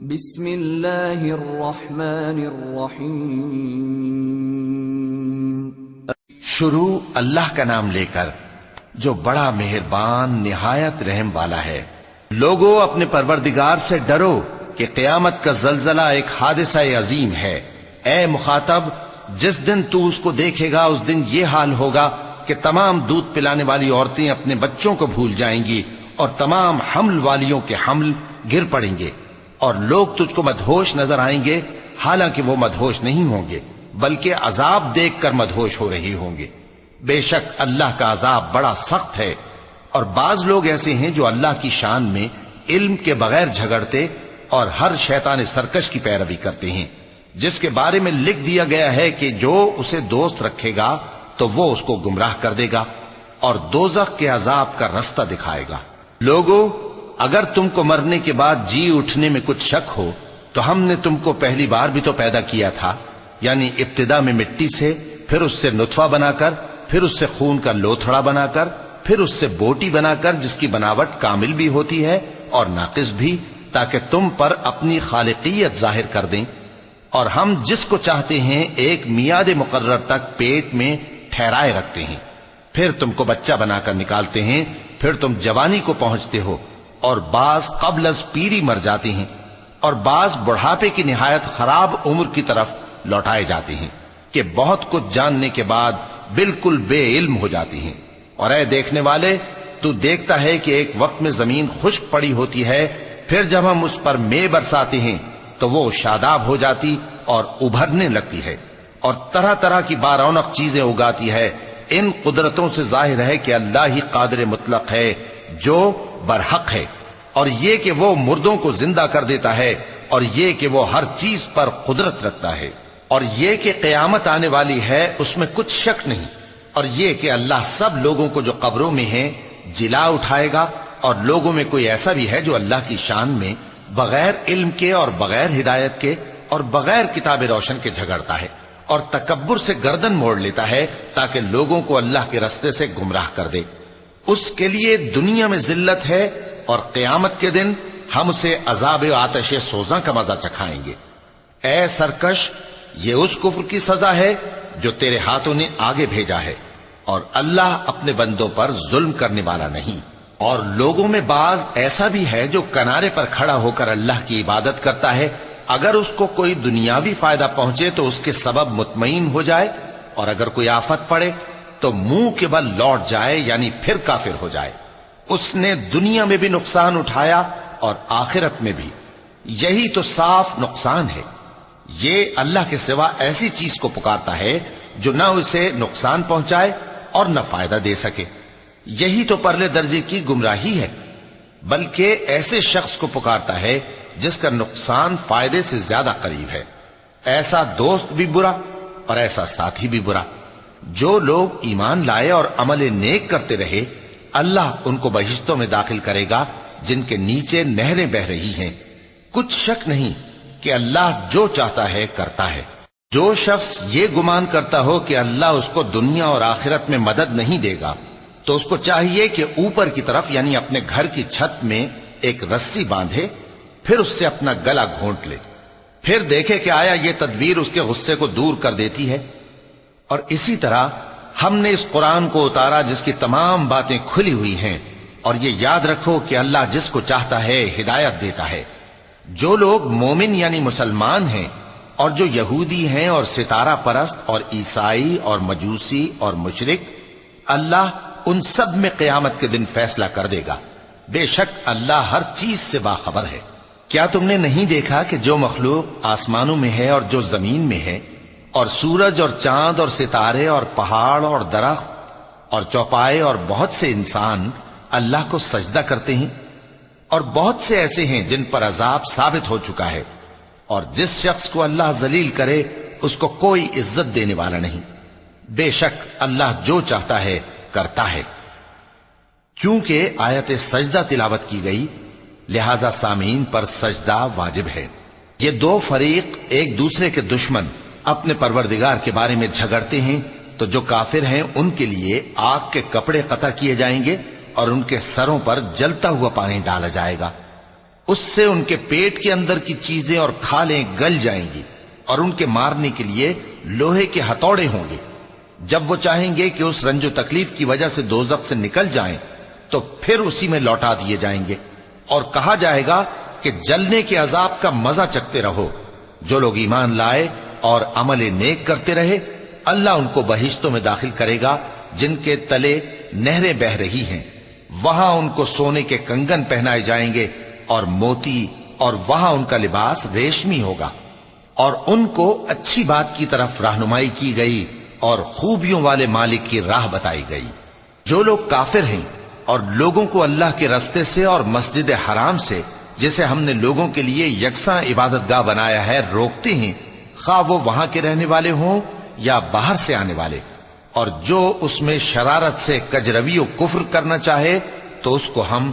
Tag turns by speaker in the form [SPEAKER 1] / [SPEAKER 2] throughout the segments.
[SPEAKER 1] بسم اللہ الرحمن الرحیم۔
[SPEAKER 2] شروع اللہ کا نام لے کر جو بڑا مہربان نہایت رحم والا ہے۔ لوگوں اپنے پروردگار سے ڈرو کہ قیامت کا زلزلہ ایک حادثہ عظیم ہے۔ اے مخاطب، جس دن تو اس کو دیکھے گا اس دن یہ حال ہوگا کہ تمام دودھ پلانے والی عورتیں اپنے بچوں کو بھول جائیں گی اور تمام حمل والیوں کے حمل گر پڑیں گے، اور لوگ تجھ کو مدہوش نظر آئیں گے، حالانکہ وہ مدہوش نہیں ہوں گے بلکہ عذاب دیکھ کر مدہوش ہو رہے ہوں گے۔ بے شک اللہ کا عذاب بڑا سخت ہے۔ اور بعض لوگ ایسے ہیں جو اللہ کی شان میں علم کے بغیر جھگڑتے اور ہر شیطان سرکش کی پیروی کرتے ہیں، جس کے بارے میں لکھ دیا گیا ہے کہ جو اسے دوست رکھے گا تو وہ اس کو گمراہ کر دے گا اور دوزخ کے عذاب کا رستہ دکھائے گا۔ لوگوں، اگر تم کو مرنے کے بعد جی اٹھنے میں کچھ شک ہو تو ہم نے تم کو پہلی بار بھی تو پیدا کیا تھا، یعنی ابتدا میں مٹی سے، پھر اس سے نطفہ بنا کر، پھر اس سے خون کا لوتھڑا بنا کر، پھر اس سے بوٹی بنا کر جس کی بناوٹ کامل بھی ہوتی ہے اور ناقص بھی، تاکہ تم پر اپنی خالقیت ظاہر کر دیں۔ اور ہم جس کو چاہتے ہیں ایک میعاد مقرر تک پیٹ میں ٹھہرائے رکھتے ہیں، پھر تم کو بچہ بنا کر نکالتے ہیں، پھر تم جوانی کو پہنچتے ہو، اور بعض قبل از پیری مر جاتے ہیں، اور بعض بڑھاپے کی نہایت خراب عمر کی طرف لوٹائے جاتے ہیں کہ بہت کچھ جاننے کے بعد بالکل بے علم ہو جاتی ہیں۔ اور اے دیکھنے والے، تو دیکھتا ہے کہ ایک وقت میں زمین خشک پڑی ہوتی ہے، پھر جب ہم اس پر مے برساتے ہیں تو وہ شاداب ہو جاتی اور ابھرنے لگتی ہے اور طرح طرح کی بارونق چیزیں اگاتی ہے۔ ان قدرتوں سے ظاہر ہے کہ اللہ ہی قادر مطلق ہے جو برحق ہے، اور یہ کہ وہ مردوں کو زندہ کر دیتا ہے، اور یہ کہ وہ ہر چیز پر قدرت رکھتا ہے، اور یہ کہ قیامت آنے والی ہے اس میں کچھ شک نہیں، اور یہ کہ اللہ سب لوگوں کو جو قبروں میں ہیں جلا اٹھائے گا۔ اور لوگوں میں کوئی ایسا بھی ہے جو اللہ کی شان میں بغیر علم کے اور بغیر ہدایت کے اور بغیر کتاب روشن کے جھگڑتا ہے اور تکبر سے گردن موڑ لیتا ہے تاکہ لوگوں کو اللہ کے رستے سے گمراہ کر دے۔ اس کے لیے دنیا میں ذلت ہے، اور قیامت کے دن ہم اسے عذاب آتش سوزاں کا مزہ چکھائیں گے۔ اے سرکش، یہ اس کفر کی سزا ہے جو تیرے ہاتھوں نے آگے بھیجا ہے، اور اللہ اپنے بندوں پر ظلم کرنے والا نہیں۔ اور لوگوں میں بعض ایسا بھی ہے جو کنارے پر کھڑا ہو کر اللہ کی عبادت کرتا ہے، اگر اس کو کوئی دنیاوی فائدہ پہنچے تو اس کے سبب مطمئن ہو جائے، اور اگر کوئی آفت پڑے تو منہ کے بل لوٹ جائے، یعنی پھر کافر ہو جائے۔ اس نے دنیا میں بھی نقصان اٹھایا اور آخرت میں بھی، یہی تو صاف نقصان ہے۔ یہ اللہ کے سوا ایسی چیز کو پکارتا ہے جو نہ اسے نقصان پہنچائے اور نہ فائدہ دے سکے، یہی تو پرلے درجے کی گمراہی ہے۔ بلکہ ایسے شخص کو پکارتا ہے جس کا نقصان فائدے سے زیادہ قریب ہے۔ ایسا دوست بھی برا اور ایسا ساتھی بھی برا۔ جو لوگ ایمان لائے اور عمل نیک کرتے رہے، اللہ ان کو بہشتوں میں داخل کرے گا جن کے نیچے نہریں بہ رہی ہیں۔ کچھ شک نہیں کہ اللہ جو چاہتا ہے کرتا ہے۔ جو شخص یہ گمان کرتا ہو کہ اللہ اس کو دنیا اور آخرت میں مدد نہیں دے گا تو اس کو چاہیے کہ اوپر کی طرف یعنی اپنے گھر کی چھت میں ایک رسی باندھے، پھر اس سے اپنا گلا گھونٹ لے، پھر دیکھے کہ آیا یہ تدبیر اس کے غصے کو دور کر دیتی ہے۔ اور اسی طرح ہم نے اس قرآن کو اتارا جس کی تمام باتیں کھلی ہوئی ہیں، اور یہ یاد رکھو کہ اللہ جس کو چاہتا ہے ہدایت دیتا ہے۔ جو لوگ مومن یعنی مسلمان ہیں اور جو یہودی ہیں اور ستارہ پرست اور عیسائی اور مجوسی اور مشرک، اللہ ان سب میں قیامت کے دن فیصلہ کر دے گا۔ بے شک اللہ ہر چیز سے باخبر ہے۔ کیا تم نے نہیں دیکھا کہ جو مخلوق آسمانوں میں ہے اور جو زمین میں ہے، اور سورج اور چاند اور ستارے اور پہاڑ اور درخت اور چوپائے اور بہت سے انسان اللہ کو سجدہ کرتے ہیں، اور بہت سے ایسے ہیں جن پر عذاب ثابت ہو چکا ہے، اور جس شخص کو اللہ ذلیل کرے اس کو کوئی عزت دینے والا نہیں۔ بے شک اللہ جو چاہتا ہے کرتا ہے۔ چونکہ آیت سجدہ تلاوت کی گئی لہذا سامعین پر سجدہ واجب ہے۔ یہ دو فریق ایک دوسرے کے دشمن اپنے پروردگار کے بارے میں جھگڑتے ہیں تو جو کافر ہیں ان کے لیے آگ کے کپڑے قطع کیے جائیں گے اور ان کے سروں پر جلتا ہوا پانی ڈالا جائے گا۔ اس سے ان کے پیٹ کے اندر کی چیزیں اور کھالیں گل جائیں گی اور ان کے مارنے کے لیے لوہے کے ہتھوڑے ہوں گے. جب وہ چاہیں گے کہ اس رنج و تکلیف کی وجہ سے دوزخ سے نکل جائیں تو پھر اسی میں لوٹا دیے جائیں گے اور کہا جائے گا کہ جلنے کے عذاب کا مزہ چکھتے رہو. جو لوگ ایمان لائے اور عمل نیک کرتے رہے اللہ ان کو بہشتوں میں داخل کرے گا جن کے تلے نہریں بہ رہی ہیں. وہاں ان کو سونے کے کنگن پہنائے جائیں گے اور موتی، اور وہاں ان کا لباس ریشمی ہوگا. اور ان کو اچھی بات کی طرف رہنمائی کی گئی اور خوبیوں والے مالک کی راہ بتائی گئی. جو لوگ کافر ہیں اور لوگوں کو اللہ کے رستے سے اور مسجد حرام سے جسے ہم نے لوگوں کے لیے یکساں عبادت گاہ بنایا ہے روکتے ہیں، خواہ وہ وہاں کے رہنے والے ہوں یا باہر سے آنے والے، اور جو اس میں شرارت سے کجروی و کفر کرنا چاہے تو اس کو ہم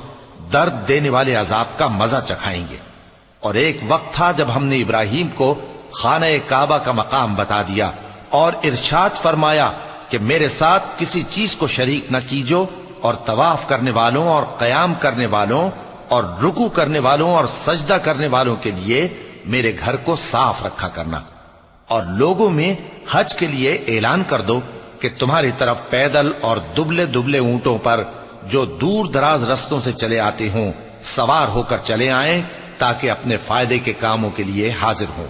[SPEAKER 2] درد دینے والے عذاب کا مزہ چکھائیں گے. اور ایک وقت تھا جب ہم نے ابراہیم کو خانہ کعبہ کا مقام بتا دیا اور ارشاد فرمایا کہ میرے ساتھ کسی چیز کو شریک نہ کیجو، اور طواف کرنے والوں اور قیام کرنے والوں اور رکوع کرنے والوں اور سجدہ کرنے والوں کے لیے میرے گھر کو صاف رکھا کرنا. اور لوگوں میں حج کے لیے اعلان کر دو کہ تمہاری طرف پیدل اور دبلے دبلے اونٹوں پر جو دور دراز رستوں سے چلے آتے ہوں سوار ہو کر چلے آئیں تاکہ اپنے فائدے کے کاموں کے لیے حاضر ہوں.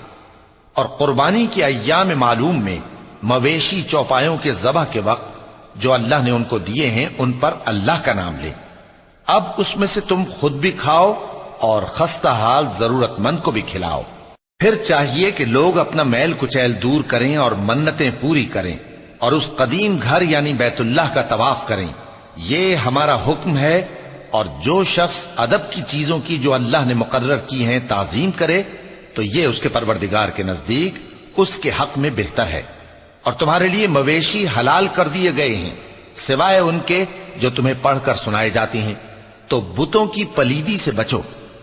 [SPEAKER 2] اور قربانی کے ایام معلوم میں مویشی چوپایوں کے ذبح کے وقت جو اللہ نے ان کو دیے ہیں ان پر اللہ کا نام لیں. اب اس میں سے تم خود بھی کھاؤ اور خستہ حال ضرورت مند کو بھی کھلاؤ. پھر چاہیے کہ لوگ اپنا میل کچیل دور کریں اور منتیں پوری کریں اور اس قدیم گھر یعنی بیت اللہ کا طواف کریں. یہ ہمارا حکم ہے. اور جو شخص ادب کی چیزوں کی جو اللہ نے مقرر کی ہیں تعظیم کرے تو یہ اس کے پروردگار کے نزدیک اس کے حق میں بہتر ہے. اور تمہارے لیے مویشی حلال کر دیے گئے ہیں سوائے ان کے جو تمہیں پڑھ کر سنائے جاتے ہیں. تو بتوں کی پلیدی سے بچو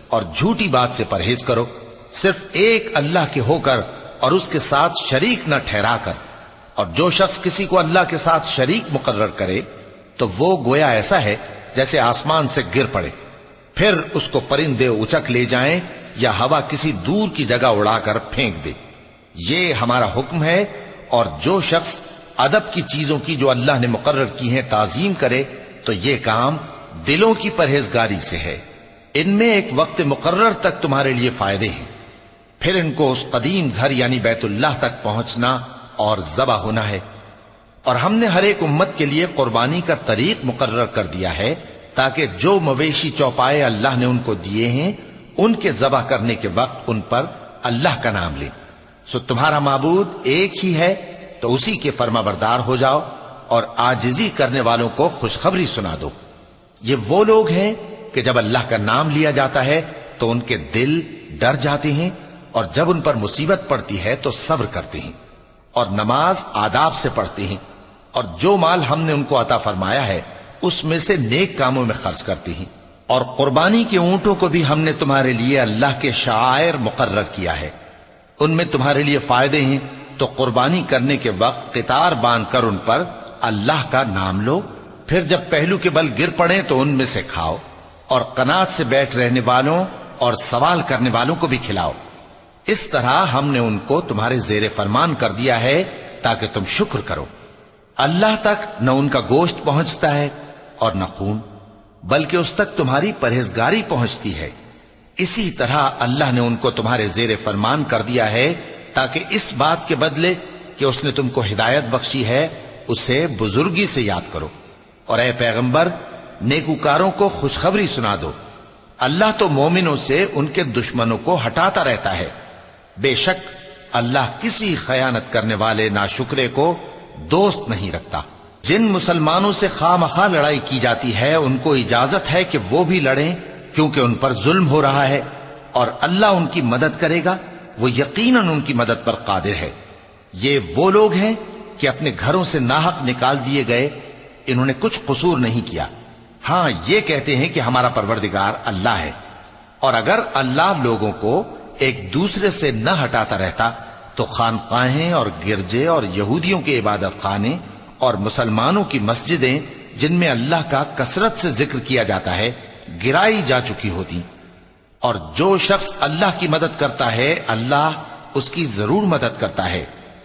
[SPEAKER 2] اور جھوٹی بات سے پرہیز کرو، صرف ایک اللہ کے ہو کر اور اس کے ساتھ شریک نہ ٹھہرا کر. اور جو شخص کسی کو اللہ کے ساتھ شریک مقرر کرے تو وہ گویا ایسا ہے جیسے آسمان سے گر پڑے، پھر اس کو پرندے اچک لے جائیں یا ہوا کسی دور کی جگہ اڑا کر پھینک دے. یہ ہمارا حکم ہے. اور جو شخص ادب کی چیزوں کی جو اللہ نے مقرر کی ہیں تعظیم کرے تو یہ کام دلوں کی پرہیزگاری سے ہے. ان میں ایک وقت مقرر تک تمہارے لیے فائدے ہیں، پھر ان کو اس قدیم گھر یعنی بیت اللہ تک پہنچنا اور ذبح ہونا ہے. اور ہم نے ہر ایک امت کے لیے قربانی کا طریق مقرر کر دیا ہے تاکہ جو مویشی چوپائے اللہ نے ان کو دیے ہیں ان کے ذبح کرنے کے وقت ان پر اللہ کا نام لیں. سو تمہارا معبود ایک ہی ہے تو اسی کے فرما بردار ہو جاؤ اور عاجزی کرنے والوں کو خوشخبری سنا دو. یہ وہ لوگ ہیں کہ جب اللہ کا نام لیا جاتا ہے تو ان کے دل ڈر جاتے ہیں اور جب ان پر مصیبت پڑتی ہے تو صبر کرتے ہیں اور نماز آداب سے پڑھتے ہیں. اور جو مال ہم نے ان کو عطا فرمایا ہے اس میں سے نیک کاموں میں خرچ کرتے ہیں. اور قربانی کے اونٹوں کو بھی ہم نے تمہارے لیے اللہ کے شعائر مقرر کیا ہے، ان میں تمہارے لیے فائدے ہیں. تو قربانی کرنے کے وقت قطار باندھ کر ان پر اللہ کا نام لو، پھر جب پہلو کے بل گر پڑیں تو ان میں سے کھاؤ اور قناعت سے بیٹھ رہنے والوں اور سوال کرنے والوں کو بھی کھلاؤ. اس طرح ہم نے ان کو تمہارے زیر فرمان کر دیا ہے تاکہ تم شکر کرو. اللہ تک نہ ان کا گوشت پہنچتا ہے اور نہ خون، بلکہ اس تک تمہاری پرہیزگاری پہنچتی ہے. اسی طرح اللہ نے ان کو تمہارے زیر فرمان کر دیا ہے تاکہ اس بات کے بدلے کہ اس نے تم کو ہدایت بخشی ہے اسے بزرگی سے یاد کرو. اور اے پیغمبر نیکوکاروں کو خوشخبری سنا دو. اللہ تو مومنوں سے ان کے دشمنوں کو ہٹاتا رہتا ہے. بے شک اللہ کسی خیانت کرنے والے ناشکرے کو دوست نہیں رکھتا. جن مسلمانوں سے خواہ مخواہ لڑائی کی جاتی ہے ان کو اجازت ہے کہ وہ بھی لڑیں کیونکہ ان پر ظلم ہو رہا ہے اور اللہ ان کی مدد کرے گا، وہ یقیناً ان کی مدد پر قادر ہے. یہ وہ لوگ ہیں کہ اپنے گھروں سے ناحق نکال دیے گئے، انہوں نے کچھ قصور نہیں کیا. ہاں یہ کہتے ہیں کہ ہمارا پروردگار اللہ ہے. اور اگر اللہ لوگوں کو ایک دوسرے سے نہ ہٹاتا رہتا تو خانقاہیں اور گرجے اور یہودیوں کے عبادت خانے اور مسلمانوں کی مسجدیں جن میں اللہ کا کثرت سے ذکر کیا جاتا ہے گرائی جا چکی ہوتی. اور جو شخص اللہ کی مدد کرتا ہے اللہ اس کی ضرور مدد کرتا ہے،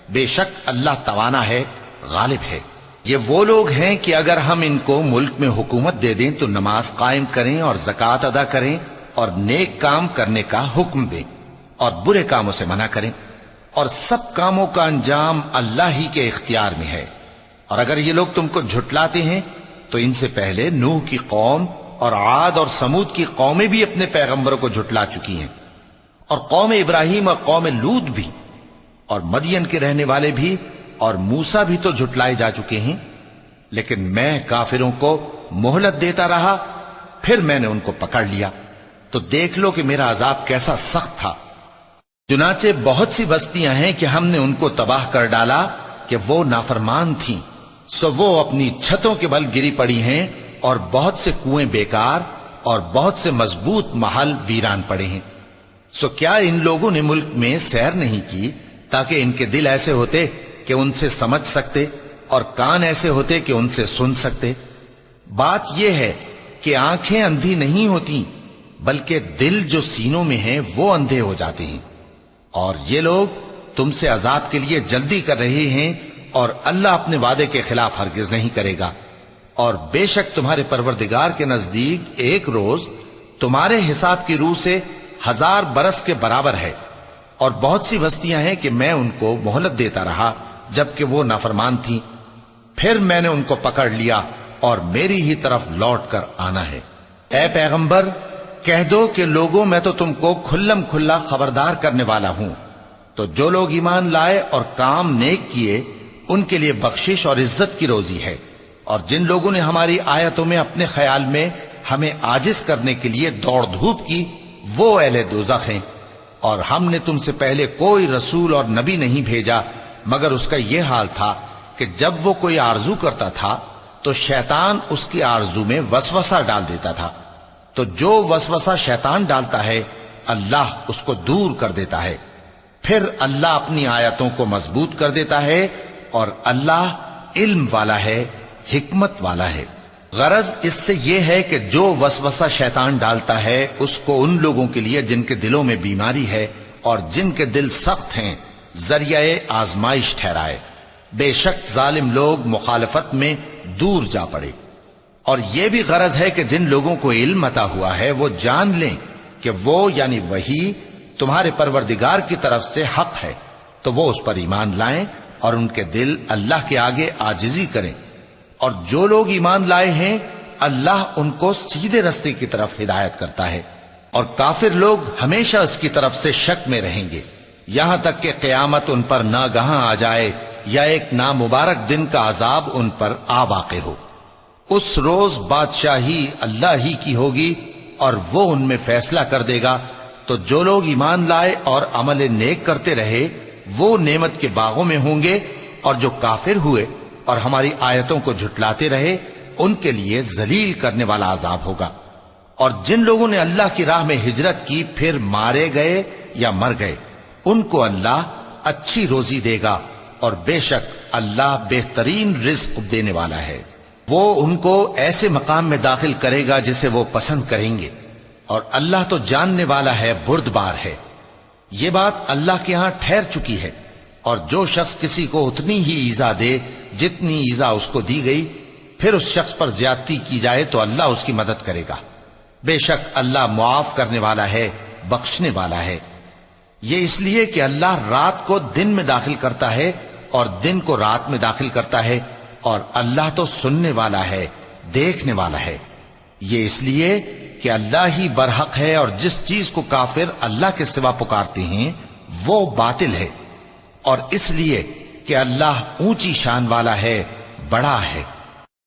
[SPEAKER 2] بے شک اللہ توانا ہے، غالب ہے۔ یہ وہ لوگ ہیں کہ اگر ہم ان کو ملک میں حکومت دے دیں تو نماز قائم کریں اور زکوٰۃ ادا کریں اور نیک کام کرنے کا حکم دیں اور برے کاموں سے منع کریں، اور سب کاموں کا انجام اللہ ہی کے اختیار میں ہے۔ اور اگر یہ لوگ تم کو جھٹلاتے ہیں تو ان سے پہلے نوح کی قوم اور عاد اور سمود کی قومیں بھی اپنے پیغمبروں کو جھٹلا چکی ہیں، اور قوم ابراہیم اور قوم لوط بھی، اور مدین کے رہنے والے بھی، اور موسیٰ بھی تو جھٹلائے جا چکے ہیں۔ لیکن میں کافروں کو مہلت دیتا رہا، پھر میں نے ان کو پکڑ لیا، تو دیکھ لو کہ میرا عذاب کیسا سخت تھا۔ چنانچہ بہت سی بستیاں ہیں کہ ہم نے ان کو تباہ کر ڈالا کہ وہ نافرمان تھیں، سو وہ اپنی چھتوں کے بل گری پڑی ہیں، اور بہت سے کنویں بیکار اور بہت سے مضبوط محل ویران پڑے ہیں۔ سو کیا ان لوگوں نے ملک میں سیر نہیں کی تاکہ ان کے دل ایسے ہوتے کہ ان سے سمجھ سکتے اور کان ایسے ہوتے کہ ان سے سن سکتے؟ بات یہ ہے کہ آنکھیں اندھی نہیں ہوتی، بلکہ دل جو سینوں میں ہیں وہ اندھے ہو جاتے ہیں۔ اور یہ لوگ تم سے عذاب کے لیے جلدی کر رہے ہیں، اور اللہ اپنے وعدے کے خلاف ہرگز نہیں کرے گا۔ اور بے شک تمہارے پروردگار کے نزدیک ایک روز تمہارے حساب کی روح سے 1000 برس کے برابر ہے۔ اور بہت سی بستیاں ہیں کہ میں ان کو مہلت دیتا رہا جبکہ وہ نافرمان تھیں، پھر میں نے ان کو پکڑ لیا اور میری ہی طرف لوٹ کر آنا ہے۔ اے پیغمبر کہہ دو کہ لوگوں میں تو تم کو کھلم کھلا خبردار کرنے والا ہوں، تو جو لوگ ایمان لائے اور کام نیک کیے ان کے لیے بخشش اور عزت کی روزی ہے، اور جن لوگوں نے ہماری آیتوں میں اپنے خیال میں ہمیں عاجز کرنے کے لیے دوڑ دھوپ کی وہ اہل دوزخ ہیں۔ اور ہم نے تم سے پہلے کوئی رسول اور نبی نہیں بھیجا مگر اس کا یہ حال تھا کہ جب وہ کوئی آرزو کرتا تھا تو شیطان اس کی آرزو میں وسوسہ ڈال دیتا تھا، تو جو وسوسہ شیطان ڈالتا ہے اللہ اس کو دور کر دیتا ہے، پھر اللہ اپنی آیتوں کو مضبوط کر دیتا ہے، اور اللہ علم والا ہے، حکمت والا ہے۔ غرض اس سے یہ ہے کہ جو وسوسہ شیطان ڈالتا ہے اس کو ان لوگوں کے لیے جن کے دلوں میں بیماری ہے اور جن کے دل سخت ہیں ذریعہ آزمائش ٹھہرائے۔ بے شک ظالم لوگ مخالفت میں دور جا پڑے۔ اور یہ بھی غرض ہے کہ جن لوگوں کو علم عطا ہوا ہے وہ جان لیں کہ وہ یعنی وحی تمہارے پروردگار کی طرف سے حق ہے، تو وہ اس پر ایمان لائیں اور ان کے دل اللہ کے آگے عاجزی کریں۔ اور جو لوگ ایمان لائے ہیں اللہ ان کو سیدھے رستے کی طرف ہدایت کرتا ہے، اور کافر لوگ ہمیشہ اس کی طرف سے شک میں رہیں گے یہاں تک کہ قیامت ان پر ناگہاں آ جائے یا ایک نامبارک دن کا عذاب ان پر آ واقع ہو۔ اس روز بادشاہی اللہ ہی کی ہوگی اور وہ ان میں فیصلہ کر دے گا، تو جو لوگ ایمان لائے اور عمل نیک کرتے رہے وہ نعمت کے باغوں میں ہوں گے، اور جو کافر ہوئے اور ہماری آیتوں کو جھٹلاتے رہے ان کے لیے ذلیل کرنے والا عذاب ہوگا۔ اور جن لوگوں نے اللہ کی راہ میں ہجرت کی پھر مارے گئے یا مر گئے ان کو اللہ اچھی روزی دے گا، اور بے شک اللہ بہترین رزق دینے والا ہے۔ وہ ان کو ایسے مقام میں داخل کرے گا جسے وہ پسند کریں گے، اور اللہ تو جاننے والا ہے، بردبار ہے۔ یہ بات اللہ کے ہاں ٹھہر چکی ہے، اور جو شخص کسی کو اتنی ہی ایذا دے جتنی ایذا اس کو دی گئی، پھر اس شخص پر زیادتی کی جائے تو اللہ اس کی مدد کرے گا۔ بے شک اللہ معاف کرنے والا ہے، بخشنے والا ہے۔ یہ اس لیے کہ اللہ رات کو دن میں داخل کرتا ہے اور دن کو رات میں داخل کرتا ہے، اور اللہ تو سننے والا ہے، دیکھنے والا ہے۔ یہ اس لیے کہ اللہ ہی برحق ہے، اور جس چیز کو کافر اللہ کے سوا پکارتے ہیں وہ باطل ہے، اور اس لیے کہ اللہ اونچی شان والا ہے، بڑا ہے۔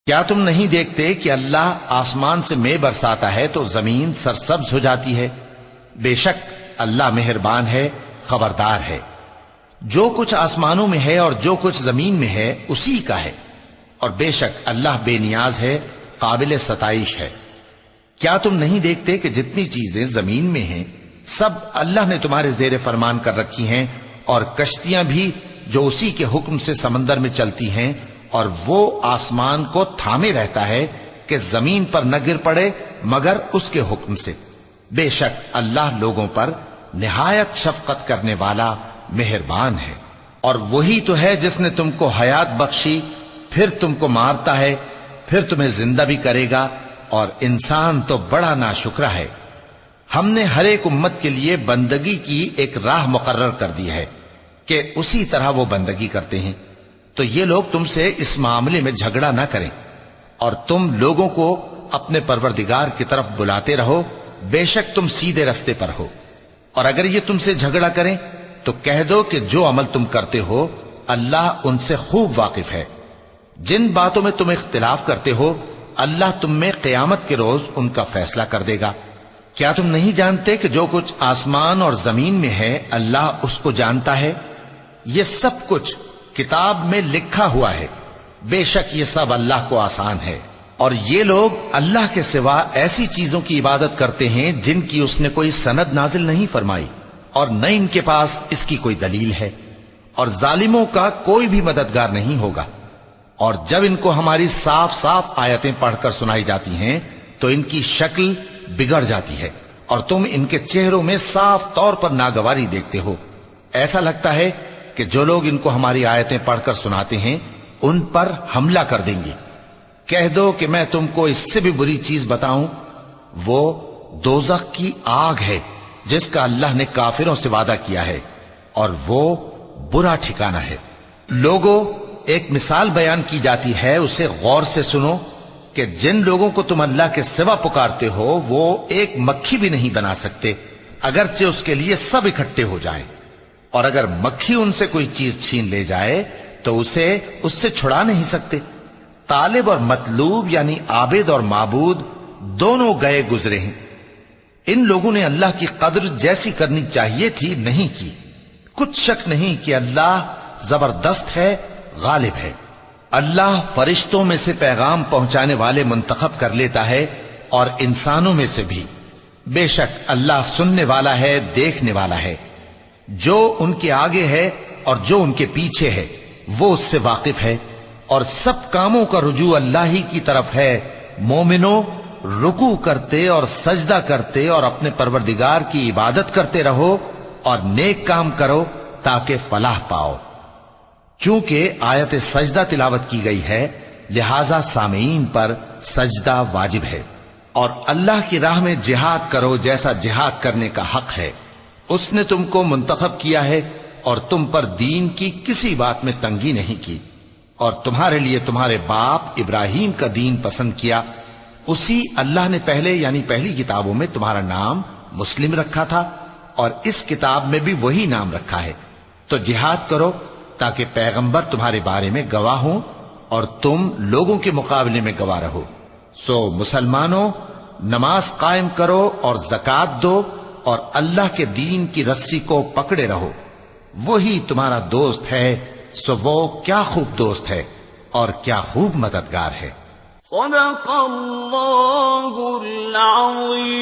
[SPEAKER 2] کیا تم نہیں دیکھتے کہ اللہ آسمان سے مے برساتا ہے تو زمین سرسبز ہو جاتی ہے؟ بے شک اللہ مہربان ہے، خبردار ہے۔ جو کچھ آسمانوں میں ہے اور جو کچھ زمین میں ہے اسی کا ہے، اور بے شک اللہ بے نیاز ہے، قابل ستائش ہے۔ کیا تم نہیں دیکھتے کہ جتنی چیزیں زمین میں ہیں سب اللہ نے تمہارے زیر فرمان کر رکھی ہیں، اور کشتیاں بھی جو اسی کے حکم سے سمندر میں چلتی ہیں، اور وہ آسمان کو تھامے رہتا ہے کہ زمین پر نہ گر پڑے مگر اس کے حکم سے۔ بے شک اللہ لوگوں پر نہایت شفقت کرنے والا مہربان ہے۔ اور وہی تو ہے جس نے تم کو حیات بخشی، پھر تم کو مارتا ہے، پھر تمہیں زندہ بھی کرے گا، اور انسان تو بڑا ناشکرا ہے۔ ہم نے ہر ایک امت کے لیے بندگی کی ایک راہ مقرر کر دی ہے کہ اسی طرح وہ بندگی کرتے ہیں، تو یہ لوگ تم سے اس معاملے میں جھگڑا نہ کریں، اور تم لوگوں کو اپنے پروردگار کی طرف بلاتے رہو، بے شک تم سیدھے رستے پر ہو۔ اور اگر یہ تم سے جھگڑا کریں تو کہہ دو کہ جو عمل تم کرتے ہو اللہ ان سے خوب واقف ہے۔ جن باتوں میں تم اختلاف کرتے ہو اللہ تم میں قیامت کے روز ان کا فیصلہ کر دے گا۔ کیا تم نہیں جانتے کہ جو کچھ آسمان اور زمین میں ہے اللہ اس کو جانتا ہے؟ یہ سب کچھ کتاب میں لکھا ہوا ہے، بے شک یہ سب اللہ کو آسان ہے۔ اور یہ لوگ اللہ کے سوا ایسی چیزوں کی عبادت کرتے ہیں جن کی اس نے کوئی سند نازل نہیں فرمائی، اور نہ ان کے پاس اس کی کوئی دلیل ہے، اور ظالموں کا کوئی بھی مددگار نہیں ہوگا۔ اور جب ان کو ہماری صاف صاف آیتیں پڑھ کر سنائی جاتی ہیں تو ان کی شکل بگڑ جاتی ہے، اور تم ان کے چہروں میں صاف طور پر ناگواری دیکھتے ہو۔ ایسا لگتا ہے کہ جو لوگ ان کو ہماری آیتیں پڑھ کر سناتے ہیں ان پر حملہ کر دیں گے۔ کہہ دو کہ میں تم کو اس سے بھی بری چیز بتاؤں، وہ دوزخ کی آگ ہے جس کا اللہ نے کافروں سے وعدہ کیا ہے، اور وہ برا ٹھکانہ ہے۔ لوگوں، ایک مثال بیان کی جاتی ہے، اسے غور سے سنو کہ جن لوگوں کو تم اللہ کے سوا پکارتے ہو وہ ایک مکھی بھی نہیں بنا سکتے اگرچہ اس کے لیے سب اکٹھے ہو جائیں، اور اگر مکھی ان سے کوئی چیز چھین لے جائے تو اسے اس سے چھڑا نہیں سکتے۔ طالب اور مطلوب یعنی عابد اور معبود دونوں گئے گزرے ہیں۔ ان لوگوں نے اللہ کی قدر جیسی کرنی چاہیے تھی نہیں کی۔ کچھ شک نہیں کہ اللہ زبردست ہے، غالب ہے۔ اللہ فرشتوں میں سے پیغام پہنچانے والے منتخب کر لیتا ہے اور انسانوں میں سے بھی۔ بے شک اللہ سننے والا ہے، دیکھنے والا ہے۔ جو ان کے آگے ہے اور جو ان کے پیچھے ہے وہ اس سے واقف ہے، اور سب کاموں کا رجوع اللہ ہی کی طرف ہے۔ مومنوں، رکوع کرتے اور سجدہ کرتے اور اپنے پروردگار کی عبادت کرتے رہو اور نیک کام کرو تاکہ فلاح پاؤ۔ چونکہ آیت سجدہ تلاوت کی گئی ہے لہذا سامعین پر سجدہ واجب ہے۔ اور اللہ کی راہ میں جہاد کرو جیسا جہاد کرنے کا حق ہے۔ اس نے تم کو منتخب کیا ہے اور تم پر دین کی کسی بات میں تنگی نہیں کی، اور تمہارے لیے تمہارے باپ ابراہیم کا دین پسند کیا۔ اسی اللہ نے پہلے یعنی پہلی کتابوں میں تمہارا نام مسلم رکھا تھا، اور اس کتاب میں بھی وہی نام رکھا ہے۔ تو جہاد کرو تاکہ پیغمبر تمہارے بارے میں گواہ ہوں اور تم لوگوں کے مقابلے میں گواہ رہو۔ سو مسلمانوں، نماز قائم کرو اور زکوٰۃ دو اور اللہ کے دین کی رسی کو پکڑے رہو، وہی تمہارا دوست ہے۔ سو وہ کیا خوب دوست ہے اور کیا خوب مددگار ہے۔
[SPEAKER 3] صدق اللہ العظیم۔